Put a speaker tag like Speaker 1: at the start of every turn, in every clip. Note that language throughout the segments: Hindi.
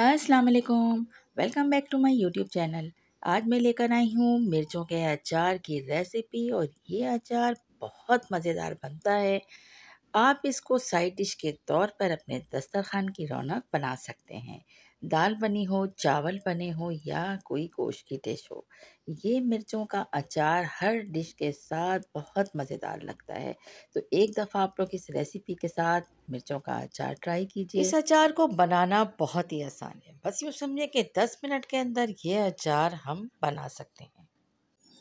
Speaker 1: अस्सलाम वालेकुम। Welcome back to my YouTube channel. आज मैं लेकर आई हूँ मिर्चों के अचार की रेसिपी और ये अचार बहुत मज़ेदार बनता है। आप इसको साइड डिश के तौर पर अपने दस्तरखान की रौनक बना सकते हैं। दाल बनी हो, चावल बने हो या कोई गोश्त की डिश हो, ये मिर्चों का अचार हर डिश के साथ बहुत मज़ेदार लगता है। तो एक दफ़ा आप लोग इस रेसिपी के साथ मिर्चों का अचार ट्राई कीजिए। इस अचार को बनाना बहुत ही आसान है। बस यूँ समझिए कि 10 मिनट के अंदर ये अचार हम बना सकते हैं।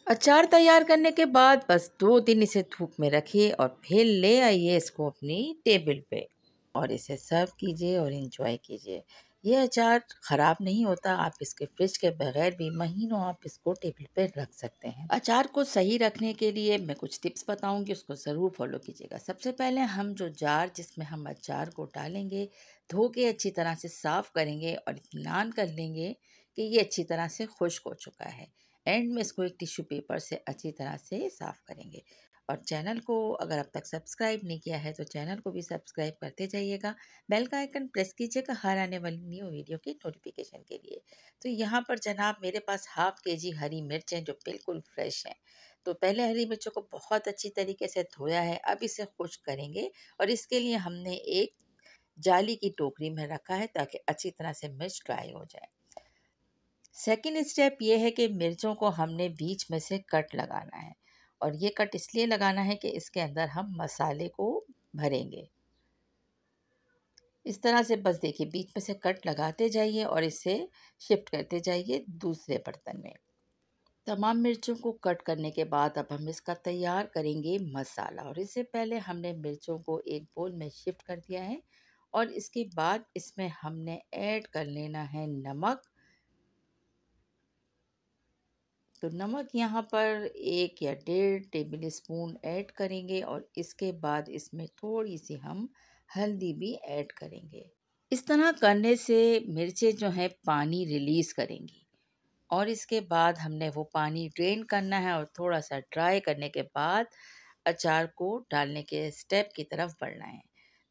Speaker 1: अचार तैयार करने के बाद बस 2 दिन इसे धूप में रखिए और फिर ले आइए इसको अपनी टेबल पे और इसे सर्व कीजिए और एंजॉय कीजिए। ये अचार ख़राब नहीं होता। आप इसके फ्रिज के बगैर भी महीनों आप इसको टेबल पे रख सकते हैं। अचार को सही रखने के लिए मैं कुछ टिप्स बताऊंगी, उसको ज़रूर फॉलो कीजिएगा। सबसे पहले हम जो जार जिसमें हम अचार को डालेंगे, धो के अच्छी तरह से साफ़ करेंगे और इत्मीनान कर लेंगे कि ये अच्छी तरह से खुश्क हो चुका है। एंड में इसको एक टिश्यू पेपर से अच्छी तरह से साफ़ करेंगे। और चैनल को अगर अब तक सब्सक्राइब नहीं किया है तो चैनल को भी सब्सक्राइब करते जाइएगा। बेल का आइकन प्रेस कीजिएगा हर आने वाली न्यू वीडियो की नोटिफिकेशन के लिए। तो यहाँ पर जनाब मेरे पास हाफ़ केजी हरी मिर्च हैं जो बिल्कुल फ्रेश हैं। तो पहले हरी मिर्चों को बहुत अच्छी तरीके से धोया है। अब इसे खुश्क करेंगे और इसके लिए हमने एक जाली की टोकरी में रखा है ताकि अच्छी तरह से मिर्च ड्राई हो जाए। सेकंड स्टेप ये है कि मिर्चों को हमने बीच में से कट लगाना है और ये कट इसलिए लगाना है कि इसके अंदर हम मसाले को भरेंगे। इस तरह से बस देखिए बीच में से कट लगाते जाइए और इसे शिफ्ट करते जाइए दूसरे बर्तन में। तमाम मिर्चों को कट करने के बाद अब हम इसका तैयार करेंगे मसाला और इससे पहले हमने मिर्चों को एक बोल में शिफ्ट कर दिया है और इसके बाद इसमें हमने ऐड कर लेना है नमक। तो नमक यहाँ पर 1 या 1.5 टेबल स्पून ऐड करेंगे और इसके बाद इसमें थोड़ी सी हम हल्दी भी ऐड करेंगे। इस तरह करने से मिर्चें जो हैं पानी रिलीज़ करेंगी और इसके बाद हमने वो पानी ड्रेन करना है और थोड़ा सा ड्राई करने के बाद अचार को डालने के स्टेप की तरफ बढ़ना है।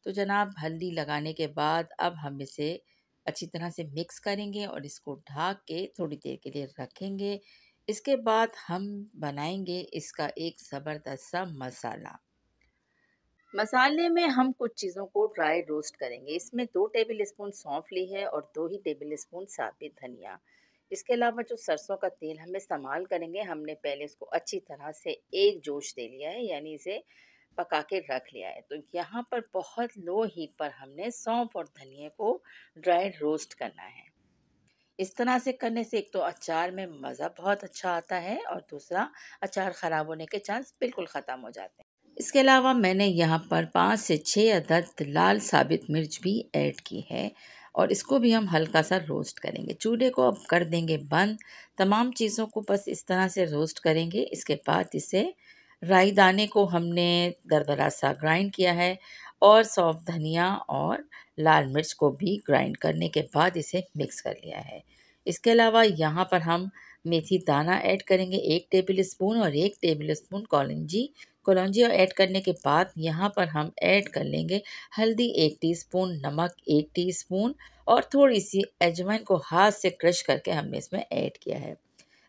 Speaker 1: तो जनाब हल्दी लगाने के बाद अब हम इसे अच्छी तरह से मिक्स करेंगे और इसको ढक के थोड़ी देर के लिए रखेंगे। इसके बाद हम बनाएंगे इसका एक ज़बरदस्त सा मसाला। मसाले में हम कुछ चीज़ों को ड्राई रोस्ट करेंगे। इसमें 2 टेबल स्पून सौंफ ली है और 2 ही टेबल स्पून साबित धनिया। इसके अलावा जो सरसों का तेल हम इस्तेमाल करेंगे, हमने पहले इसको अच्छी तरह से एक जोश दे लिया है, यानी इसे पका के रख लिया है। तो यहाँ पर बहुत लो हीट पर हमने सौंफ और धनिया को ड्राई रोस्ट करना है। इस तरह से करने से एक तो अचार में मज़ा बहुत अच्छा आता है और दूसरा अचार ख़राब होने के चांस बिल्कुल ख़त्म हो जाते हैं। इसके अलावा मैंने यहाँ पर 5 से 6 अदद लाल साबित मिर्च भी ऐड की है और इसको भी हम हल्का सा रोस्ट करेंगे। चूल्हे को अब कर देंगे बंद। तमाम चीज़ों को बस इस तरह से रोस्ट करेंगे। इसके बाद इसे राई दाने को हमने दरदरा सा ग्राइंड किया है और सौंफ धनिया और लाल मिर्च को भी ग्राइंड करने के बाद इसे मिक्स कर लिया है। इसके अलावा यहाँ पर हम मेथी दाना ऐड करेंगे 1 टेबल स्पून और 1 टेबल स्पून कलौंजी ऐड करने के बाद यहाँ पर हम ऐड कर लेंगे हल्दी 1 टीस्पून, नमक 1 टीस्पून और थोड़ी सी अजवाइन को हाथ से क्रश करके हमने इसमें ऐड किया है।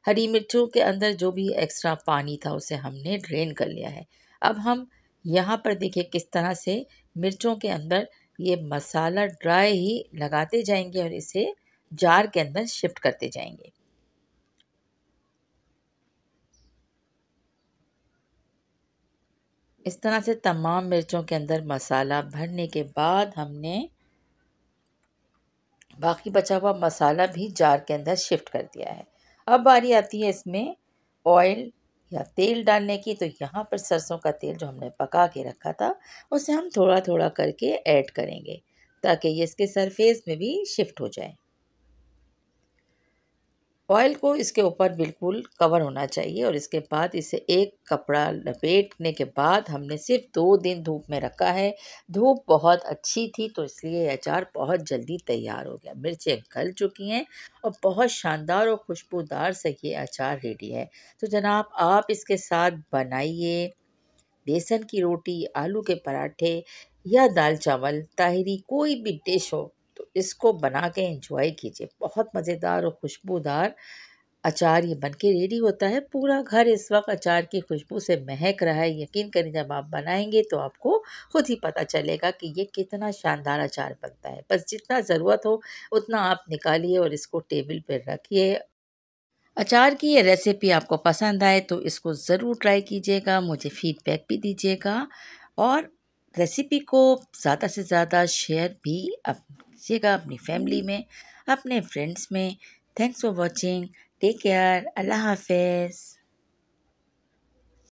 Speaker 1: हरी मिर्चों के अंदर जो भी एक्स्ट्रा पानी था उसे हमने ड्रेन कर लिया है। अब हम यहाँ पर देखिए किस तरह से मिर्चों के अंदर ये मसाला ड्राई ही लगाते जाएंगे और इसे जार के अंदर शिफ्ट करते जाएंगे। इस तरह से तमाम मिर्चों के अंदर मसाला भरने के बाद हमने बाकी बचा हुआ मसाला भी जार के अंदर शिफ्ट कर दिया है। अब बारी आती है इसमें ऑयल या तेल डालने की। तो यहाँ पर सरसों का तेल जो हमने पका के रखा था उसे हम थोड़ा थोड़ा करके ऐड करेंगे ताकि ये इसके सरफेस में भी शिफ्ट हो जाए। ऑयल को इसके ऊपर बिल्कुल कवर होना चाहिए और इसके बाद इसे एक कपड़ा लपेटने के बाद हमने सिर्फ 2 दिन धूप में रखा है। धूप बहुत अच्छी थी तो इसलिए अचार बहुत जल्दी तैयार हो गया। मिर्चें गल चुकी हैं और बहुत शानदार और खुशबूदार से ये अचार रेडी है। तो जनाब आप इसके साथ बनाइए बेसन की रोटी, आलू के पराठे या दाल चावल, ताहिरी, कोई भी डिश हो तो इसको बना के एंजॉय कीजिए। बहुत मज़ेदार और खुशबूदार अचार ये बन के रेडी होता है। पूरा घर इस वक्त अचार की खुशबू से महक रहा है। यकीन करें, जब आप बनाएंगे तो आपको खुद ही पता चलेगा कि ये कितना शानदार अचार बनता है। बस जितना ज़रूरत हो उतना आप निकालिए और इसको टेबल पर रखिए। अचार की ये रेसिपी आपको पसंद आए तो इसको ज़रूर ट्राई कीजिएगा, मुझे फीडबैक भी दीजिएगा और रेसिपी को ज़्यादा से ज़्यादा शेयर भी कीजिएगा अपनी फैमिली में, अपने फ्रेंड्स में। Thanks for watching. Take care. अल्लाह हाफिज़।